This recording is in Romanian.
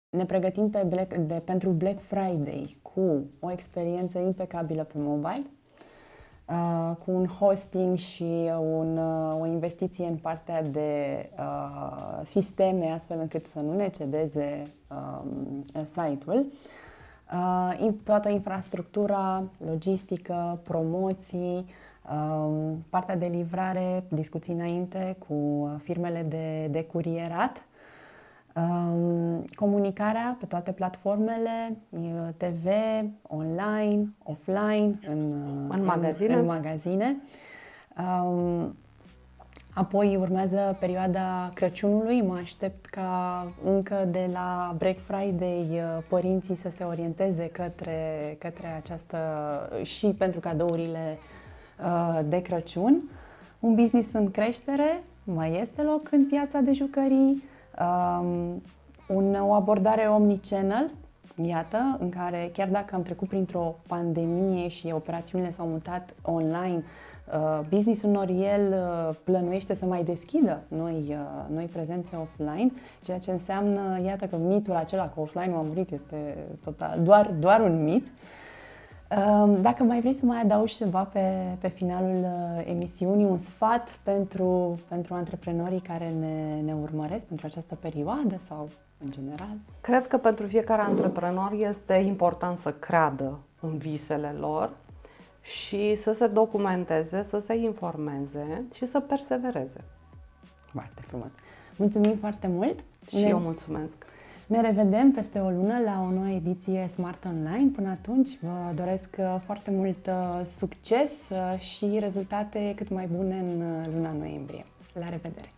Ne pregătim pentru Black Friday cu o experiență impecabilă pe mobile, cu un hosting și o investiție în partea de sisteme, astfel încât să nu ne cedeze site-ul. Toată infrastructura, logistică, promoții, partea de livrare, discuții înainte cu firmele de curierat, comunicarea pe toate platformele, TV, online, offline, în magazine. Apoi urmează perioada Crăciunului. Mă aștept ca încă de la Black Friday părinții să se orienteze către această și pentru cadourile de Crăciun. Un business în creștere, mai este loc în piața de jucării, o abordare omnichannel, iată, în care chiar dacă am trecut printr-o pandemie și operațiunile s-au mutat online, business-ul Noriel plănuiește să mai deschidă noi prezențe offline, ceea ce înseamnă, iată, că mitul acela că offline-ul a murit este total, doar un mit. Dacă mai vrei să mai adaugi ceva pe finalul emisiunii, un sfat pentru antreprenorii care ne urmăresc pentru această perioadă sau în general? Cred că pentru fiecare antreprenor este important să creadă în visele lor și să se documenteze, să se informeze și să persevereze. Foarte frumos! Mulțumim foarte mult! Și eu mulțumesc! Ne revedem peste o lună la o nouă ediție Smart Online. Până atunci vă doresc foarte mult succes și rezultate cât mai bune în luna noiembrie. La revedere!